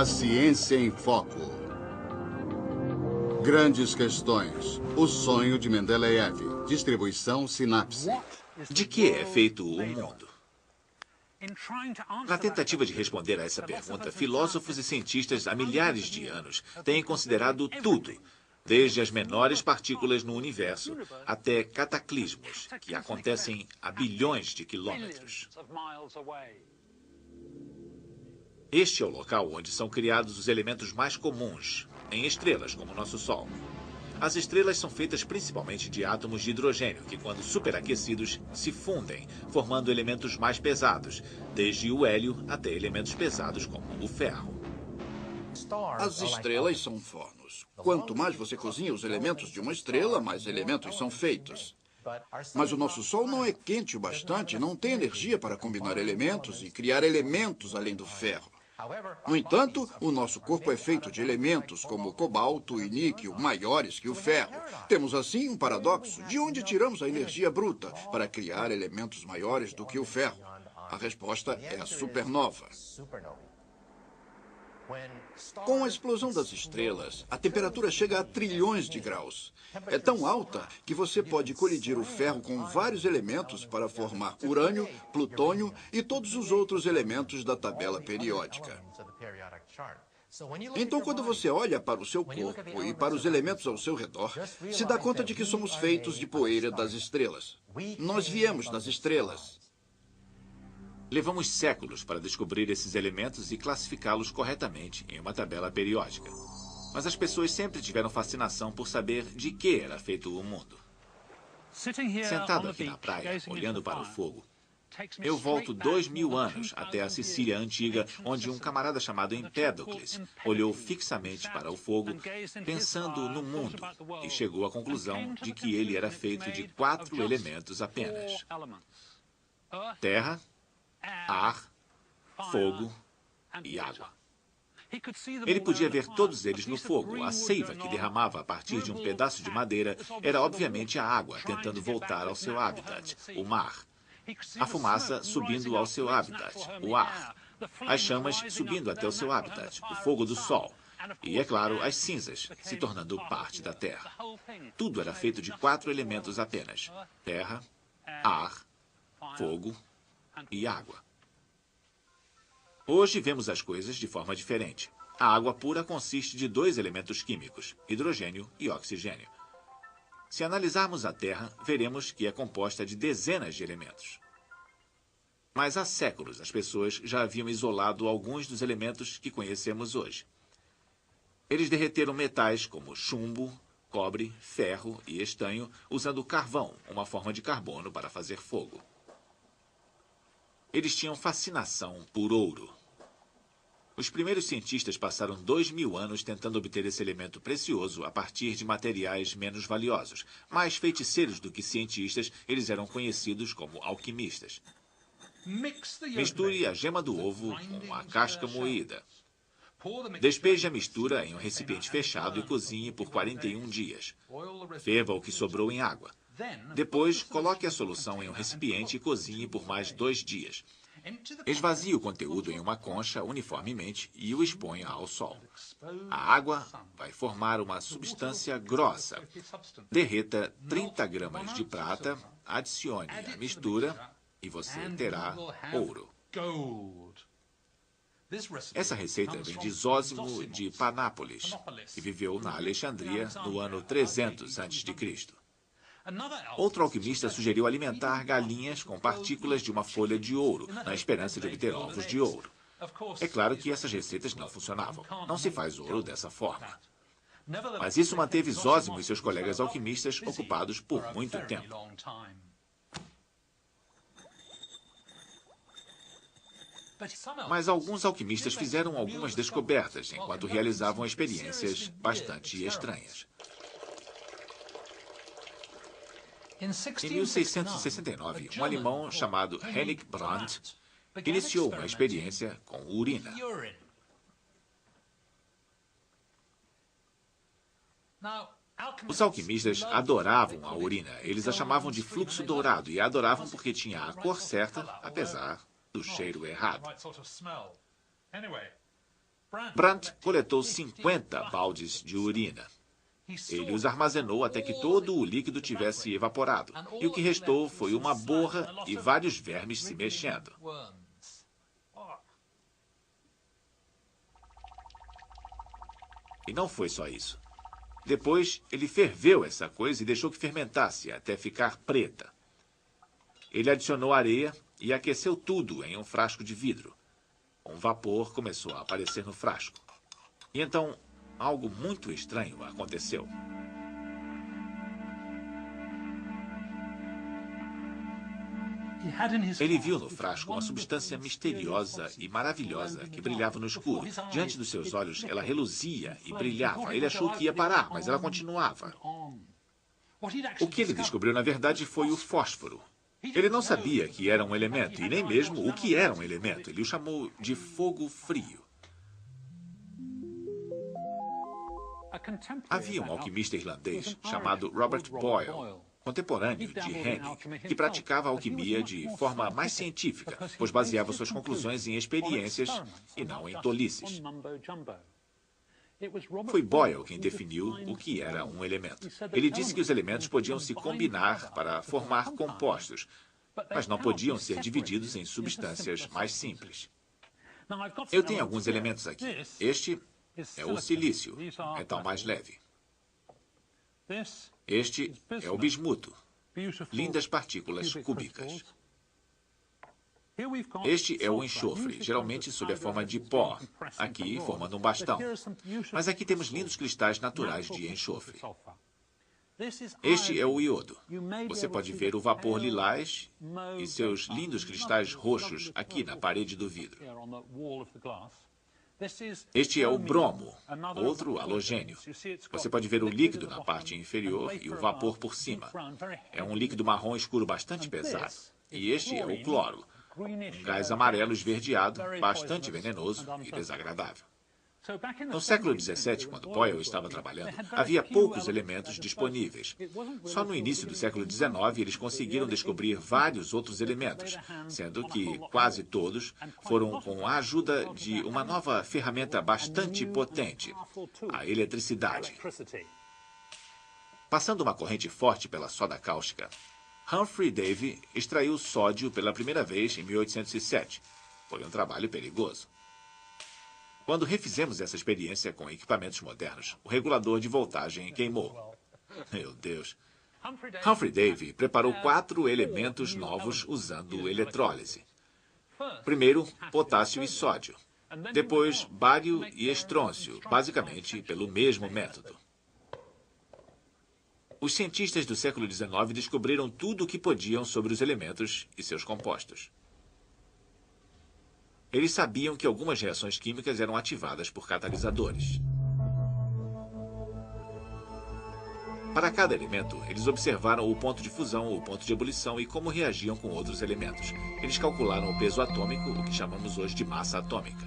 A ciência em foco. Grandes questões. O sonho de Mendeleev. Distribuição sinapse. De que é feito o mundo? Na tentativa de responder a essa pergunta, filósofos e cientistas há milhares de anos têm considerado tudo, desde as menores partículas no universo até cataclismos que acontecem a bilhões de quilômetros. Este é o local onde são criados os elementos mais comuns, em estrelas como o nosso Sol. As estrelas são feitas principalmente de átomos de hidrogênio, que, quando superaquecidos, se fundem, formando elementos mais pesados, desde o hélio até elementos pesados como o ferro. As estrelas são fornos. Quanto mais você cozinha os elementos de uma estrela, mais elementos são feitos. Mas o nosso Sol não é quente o bastante, não tem energia para combinar elementos e criar elementos além do ferro. No entanto, o nosso corpo é feito de elementos como cobalto e níquel maiores que o ferro. Temos, assim, um paradoxo. De onde tiramos a energia bruta para criar elementos maiores do que o ferro? A resposta é a supernova. Com a explosão das estrelas, a temperatura chega a trilhões de graus. É tão alta que você pode colidir o ferro com vários elementos para formar urânio, plutônio e todos os outros elementos da tabela periódica. Então, quando você olha para o seu corpo e para os elementos ao seu redor, se dá conta de que somos feitos de poeira das estrelas. Nós viemos das estrelas. Levamos séculos para descobrir esses elementos e classificá-los corretamente em uma tabela periódica. Mas as pessoas sempre tiveram fascinação por saber de que era feito o mundo. Sentado aqui na praia, olhando para o fogo, eu volto 2000 anos até a Sicília antiga, onde um camarada chamado Empédocles olhou fixamente para o fogo, pensando no mundo, e chegou à conclusão de que ele era feito de 4 elementos apenas: terra, ar, fogo e água. Ele podia ver todos eles no fogo. A seiva que derramava a partir de um pedaço de madeira era obviamente a água tentando voltar ao seu habitat, o mar. A fumaça subindo ao seu habitat, o ar. As chamas subindo até o seu habitat, o fogo do sol. E, é claro, as cinzas, se tornando parte da terra. Tudo era feito de 4 elementos apenas: terra, ar, fogo e água. Hoje vemos as coisas de forma diferente. A água pura consiste de 2 elementos químicos, hidrogênio e oxigênio. Se analisarmos a Terra, veremos que é composta de dezenas de elementos. Mas há séculos as pessoas já haviam isolado alguns dos elementos que conhecemos hoje. Eles derreteram metais como chumbo, cobre, ferro e estanho, usando carvão, uma forma de carbono, para fazer fogo. Eles tinham fascinação por ouro. Os primeiros cientistas passaram 2000 anos tentando obter esse elemento precioso a partir de materiais menos valiosos. Mais feiticeiros do que cientistas, eles eram conhecidos como alquimistas. Misture a gema do ovo com a casca moída. Despeje a mistura em um recipiente fechado e cozinhe por 41 dias. Ferva o que sobrou em água. Depois, coloque a solução em um recipiente e cozinhe por mais 2 dias. Esvazie o conteúdo em uma concha uniformemente e o exponha ao sol. A água vai formar uma substância grossa. Derreta 30 gramas de prata, adicione a mistura e você terá ouro. Essa receita vem de Zósimo de Panápolis, que viveu na Alexandria no ano 300 a.C. Outro alquimista sugeriu alimentar galinhas com partículas de uma folha de ouro, na esperança de obter ovos de ouro. É claro que essas receitas não funcionavam. Não se faz ouro dessa forma. Mas isso manteve Zósimo e seus colegas alquimistas ocupados por muito tempo. Mas alguns alquimistas fizeram algumas descobertas enquanto realizavam experiências bastante estranhas. Em 1669, um alemão chamado Hennig Brandt iniciou uma experiência com urina. Os alquimistas adoravam a urina. Eles a chamavam de fluxo dourado e a adoravam porque tinha a cor certa, apesar do cheiro errado. Brandt coletou 50 baldes de urina. Ele os armazenou até que todo o líquido tivesse evaporado. E o que restou foi uma borra e vários vermes se mexendo. E não foi só isso. Depois, ele ferveu essa coisa e deixou que fermentasse até ficar preta. Ele adicionou areia e aqueceu tudo em um frasco de vidro. Um vapor começou a aparecer no frasco. E então, algo muito estranho aconteceu. Ele viu no frasco uma substância misteriosa e maravilhosa que brilhava no escuro. Diante dos seus olhos, ela reluzia e brilhava. Ele achou que ia parar, mas ela continuava. O que ele descobriu, na verdade, foi o fósforo. Ele não sabia que era um elemento, e nem mesmo o que era um elemento. Ele o chamou de fogo frio. Havia um alquimista irlandês chamado Robert Boyle, contemporâneo de Hennig, que praticava a alquimia de forma mais científica, pois baseava suas conclusões em experiências e não em tolices. Foi Boyle quem definiu o que era um elemento. Ele disse que os elementos podiam se combinar para formar compostos, mas não podiam ser divididos em substâncias mais simples. Eu tenho alguns elementos aqui. Este é o silício, metal mais leve. Este é o bismuto, lindas partículas cúbicas. Este é o enxofre, geralmente sob a forma de pó, aqui formando um bastão. Mas aqui temos lindos cristais naturais de enxofre. Este é o iodo. Você pode ver o vapor lilás e seus lindos cristais roxos aqui na parede do vidro. Este é o bromo, outro halogênio. Você pode ver o líquido na parte inferior e o vapor por cima. É um líquido marrom escuro bastante pesado. E este é o cloro, um gás amarelo esverdeado, bastante venenoso e desagradável. No século XVII, quando Boyle estava trabalhando, havia poucos elementos disponíveis. Só no início do século XIX, eles conseguiram descobrir vários outros elementos, sendo que quase todos foram com a ajuda de uma nova ferramenta bastante potente, a eletricidade. Passando uma corrente forte pela soda cáustica, Humphrey Davy extraiu sódio pela primeira vez em 1807. Foi um trabalho perigoso. Quando refizemos essa experiência com equipamentos modernos, o regulador de voltagem queimou. Meu Deus. Humphrey Davy preparou 4 elementos novos usando eletrólise. Primeiro, potássio e sódio. Depois, bário e estrôncio, basicamente pelo mesmo método. Os cientistas do século XIX descobriram tudo o que podiam sobre os elementos e seus compostos. Eles sabiam que algumas reações químicas eram ativadas por catalisadores. Para cada elemento, eles observaram o ponto de fusão, o ponto de ebulição e como reagiam com outros elementos. Eles calcularam o peso atômico, o que chamamos hoje de massa atômica.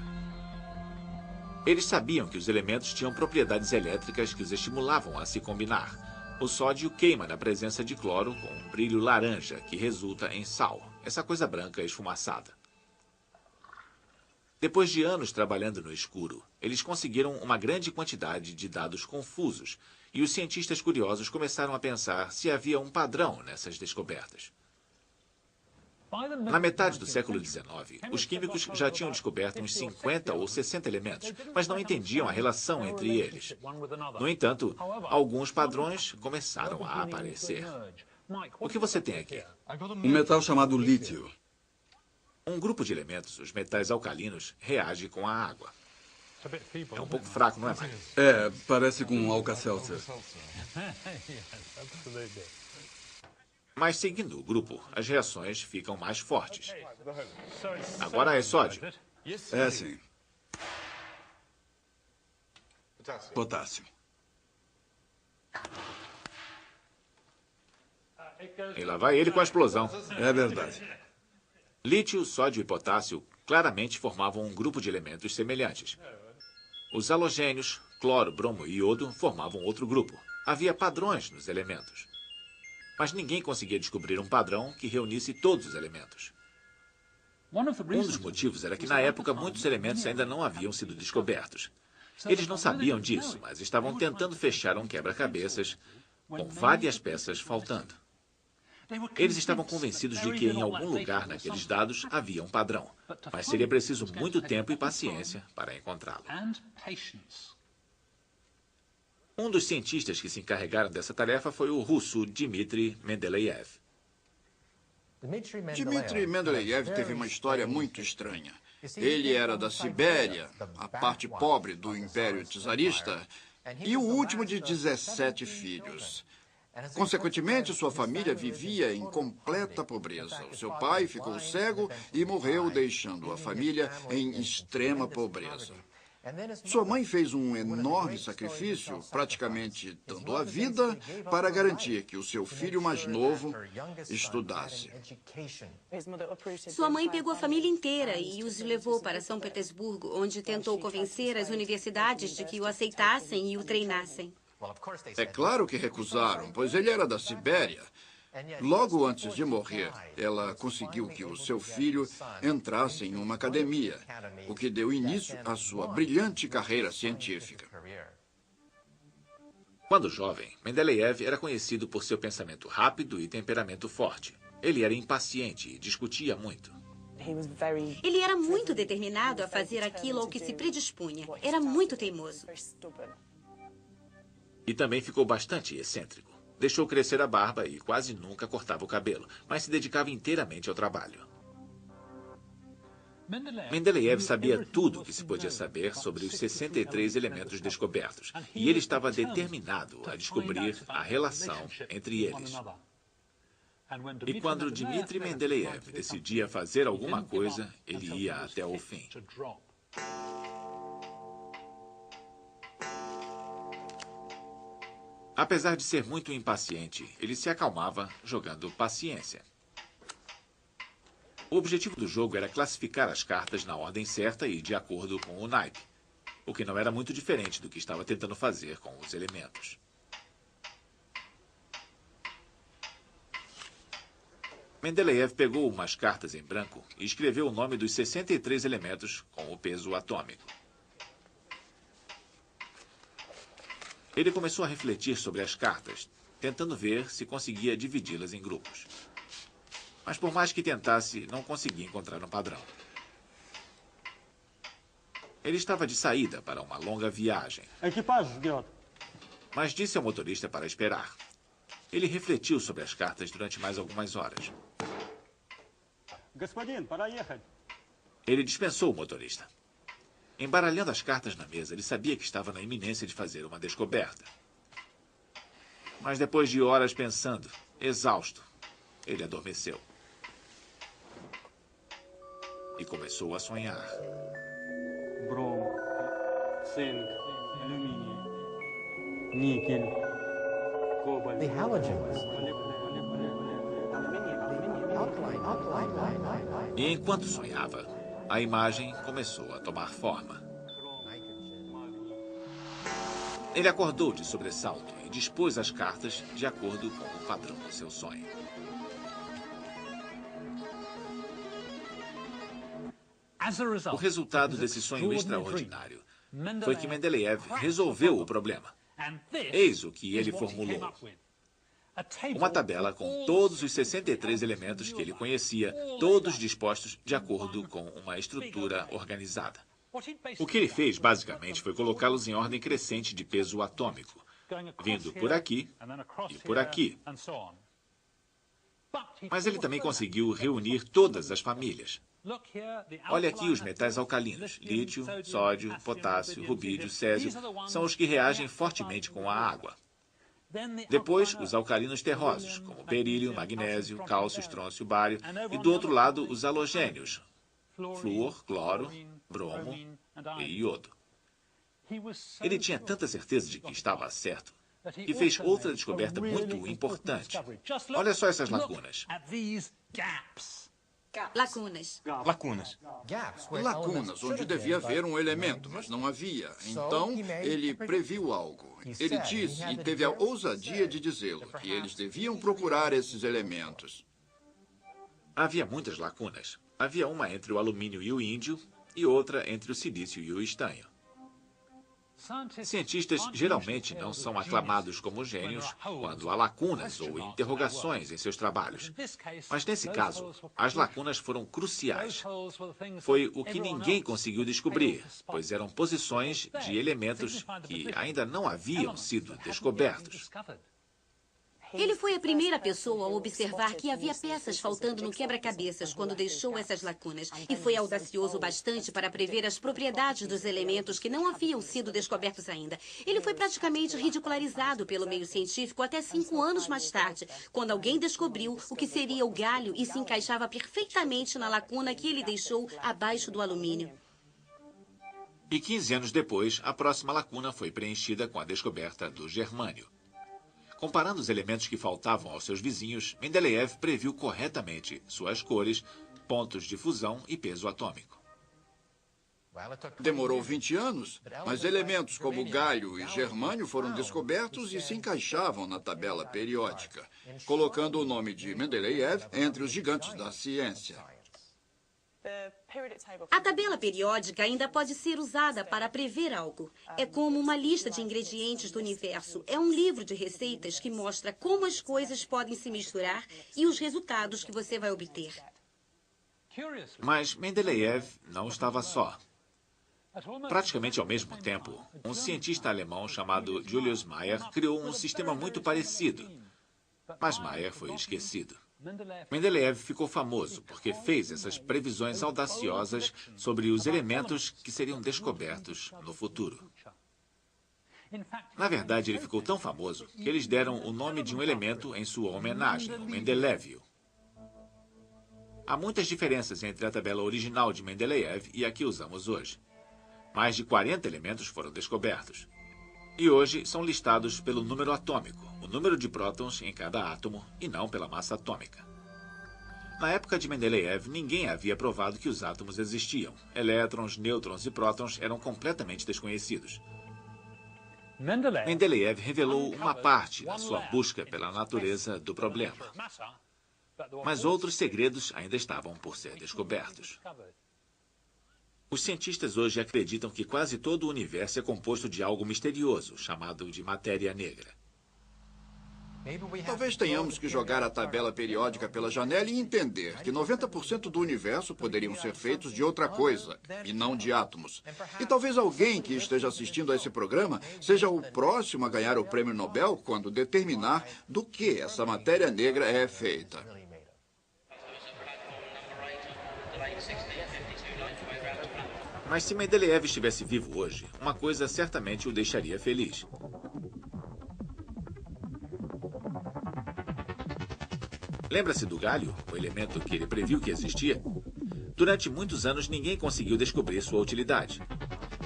Eles sabiam que os elementos tinham propriedades elétricas que os estimulavam a se combinar. O sódio queima na presença de cloro com um brilho laranja, que resulta em sal, essa coisa branca esfumaçada. Depois de anos trabalhando no escuro, eles conseguiram uma grande quantidade de dados confusos, e os cientistas curiosos começaram a pensar se havia um padrão nessas descobertas. Na metade do século XIX, os químicos já tinham descoberto uns 50 ou 60 elementos, mas não entendiam a relação entre eles. No entanto, alguns padrões começaram a aparecer. O que você tem aqui? Um metal chamado lítio. Um grupo de elementos, os metais alcalinos, reage com a água. É um pouco fraco, não é, Mike? É, parece com um Alka-Seltzer. Mas seguindo o grupo, as reações ficam mais fortes. Agora é sódio. É, sim. Potássio. E lá vai ele com a explosão. É verdade. Lítio, sódio e potássio claramente formavam um grupo de elementos semelhantes. Os halogênios, cloro, bromo e iodo formavam outro grupo. Havia padrões nos elementos. Mas ninguém conseguia descobrir um padrão que reunisse todos os elementos. Um dos motivos era que, na época, muitos elementos ainda não haviam sido descobertos. Eles não sabiam disso, mas estavam tentando fechar um quebra-cabeças com várias peças faltando. Eles estavam convencidos de que em algum lugar naqueles dados havia um padrão, mas seria preciso muito tempo e paciência para encontrá-lo. Um dos cientistas que se encarregaram dessa tarefa foi o russo Dmitry Mendeleev. Dmitry Mendeleev teve uma história muito estranha. Ele era da Sibéria, a parte pobre do Império Czarista, e o último de 17 filhos. Consequentemente, sua família vivia em completa pobreza. O seu pai ficou cego e morreu, deixando a família em extrema pobreza. Sua mãe fez um enorme sacrifício, praticamente dando a vida, para garantir que o seu filho mais novo estudasse. Sua mãe pegou a família inteira e os levou para São Petersburgo, onde tentou convencer as universidades de que o aceitassem e o treinassem. É claro que recusaram, pois ele era da Sibéria. Logo antes de morrer, ela conseguiu que o seu filho entrasse em uma academia, o que deu início à sua brilhante carreira científica. Quando jovem, Mendeleev era conhecido por seu pensamento rápido e temperamento forte. Ele era impaciente e discutia muito. Ele era muito determinado a fazer aquilo ao que se predispunha. Era muito teimoso. E também ficou bastante excêntrico. Deixou crescer a barba e quase nunca cortava o cabelo, mas se dedicava inteiramente ao trabalho. Mendeleev sabia tudo o que se podia saber sobre os 63 elementos descobertos, e ele estava determinado a descobrir a relação entre eles. E quando Dmitry Mendeleev decidia fazer alguma coisa, ele ia até o fim. Apesar de ser muito impaciente, ele se acalmava jogando paciência. O objetivo do jogo era classificar as cartas na ordem certa e de acordo com o naipe, o que não era muito diferente do que estava tentando fazer com os elementos. Mendeleev pegou umas cartas em branco e escreveu o nome dos 63 elementos com o peso atômico. Ele começou a refletir sobre as cartas, tentando ver se conseguia dividi-las em grupos. Mas por mais que tentasse, não conseguia encontrar um padrão. Ele estava de saída para uma longa viagem. Mas disse ao motorista para esperar. Ele refletiu sobre as cartas durante mais algumas horas. Ele dispensou o motorista. Embaralhando as cartas na mesa, ele sabia que estava na iminência de fazer uma descoberta. Mas depois de horas pensando, exausto, ele adormeceu. E começou a sonhar. Brom, zinc, alumínio, níquel, cobalto. The halogens. E enquanto sonhava, a imagem começou a tomar forma. Ele acordou de sobressalto e dispôs as cartas de acordo com o padrão do seu sonho. O resultado desse sonho extraordinário foi que Mendeleev resolveu o problema. Eis o que ele formulou. Uma tabela com todos os 63 elementos que ele conhecia, todos dispostos de acordo com uma estrutura organizada. O que ele fez, basicamente, foi colocá-los em ordem crescente de peso atômico, vindo por aqui e por aqui. Mas ele também conseguiu reunir todas as famílias. Olha aqui os metais alcalinos, lítio, sódio, potássio, rubídio, césio, são os que reagem fortemente com a água. Depois, os alcalinos terrosos, como berílio, magnésio, cálcio, estrôncio, bário, e do outro lado, os halogênios, flúor, cloro, bromo e iodo. Ele tinha tanta certeza de que estava certo, que fez outra descoberta muito importante. Olha só essas lacunas. Lacunas. Lacunas, onde devia haver um elemento, mas não havia. Então, ele previu algo. Ele disse, e teve a ousadia de dizê-lo, que eles deviam procurar esses elementos. Havia muitas lacunas. Havia uma entre o alumínio e o índio e outra entre o silício e o estanho. Cientistas geralmente não são aclamados como gênios quando há lacunas ou interrogações em seus trabalhos. Mas nesse caso, as lacunas foram cruciais. Foi o que ninguém conseguiu descobrir, pois eram posições de elementos que ainda não haviam sido descobertos. Ele foi a primeira pessoa a observar que havia peças faltando no quebra-cabeças quando deixou essas lacunas. E foi audacioso bastante para prever as propriedades dos elementos que não haviam sido descobertos ainda. Ele foi praticamente ridicularizado pelo meio científico até 5 anos mais tarde, quando alguém descobriu o que seria o galho e se encaixava perfeitamente na lacuna que ele deixou abaixo do alumínio. E 15 anos depois, a próxima lacuna foi preenchida com a descoberta do germânio. Comparando os elementos que faltavam aos seus vizinhos, Mendeleev previu corretamente suas cores, pontos de fusão e peso atômico. Demorou 20 anos, mas elementos como galho e germânio foram descobertos e se encaixavam na tabela periódica, colocando o nome de Mendeleev entre os gigantes da ciência. A tabela periódica ainda pode ser usada para prever algo. É como uma lista de ingredientes do universo. É um livro de receitas que mostra como as coisas podem se misturar e os resultados que você vai obter. Mas Mendeleev não estava só. Praticamente ao mesmo tempo, um cientista alemão chamado Julius Mayer criou um sistema muito parecido. Mas Mayer foi esquecido. Mendeleev ficou famoso porque fez essas previsões audaciosas sobre os elementos que seriam descobertos no futuro. Na verdade, ele ficou tão famoso que eles deram o nome de um elemento em sua homenagem, o Mendelévio. Há muitas diferenças entre a tabela original de Mendeleev e a que usamos hoje. Mais de 40 elementos foram descobertos. E hoje são listados pelo número atômico, o número de prótons em cada átomo, e não pela massa atômica. Na época de Mendeleev, ninguém havia provado que os átomos existiam. Elétrons, nêutrons e prótons eram completamente desconhecidos. Mendeleev revelou uma parte da sua busca pela natureza do problema. Mas outros segredos ainda estavam por ser descobertos. Os cientistas hoje acreditam que quase todo o universo é composto de algo misterioso, chamado de matéria negra. Talvez tenhamos que jogar a tabela periódica pela janela e entender que 90% do universo poderiam ser feitos de outra coisa, e não de átomos. E talvez alguém que esteja assistindo a esse programa seja o próximo a ganhar o prêmio Nobel quando determinar do que essa matéria negra é feita. Mas se Mendeleev estivesse vivo hoje, uma coisa certamente o deixaria feliz. Lembra-se do galho, o elemento que ele previu que existia? Durante muitos anos, ninguém conseguiu descobrir sua utilidade.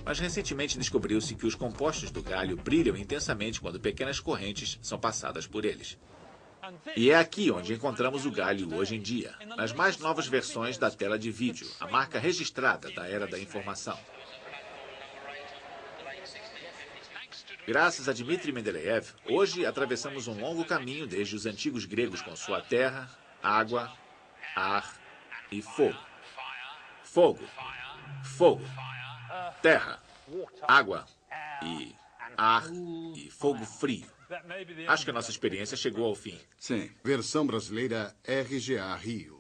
Mas recentemente descobriu-se que os compostos do galho brilham intensamente quando pequenas correntes são passadas por eles. E é aqui onde encontramos o galho hoje em dia, nas mais novas versões da tela de vídeo, a marca registrada da era da informação. Graças a Dmitri Mendeleev, hoje atravessamos um longo caminho desde os antigos gregos com sua terra, água, ar e fogo. Fogo, fogo, terra, água e ar e fogo frio. Acho que a nossa experiência chegou ao fim. Sim. Versão brasileira RGA Rio.